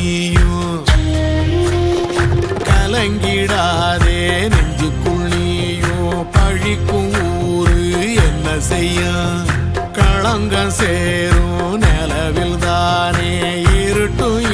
நீயும் கலங்கிடாதே நெஞ்சுக்குள் நீயும் பழிக்கும் ஊரு என்ன செய்யும் களங்கம் சேரும் நிலவில் தானே இருட்டும்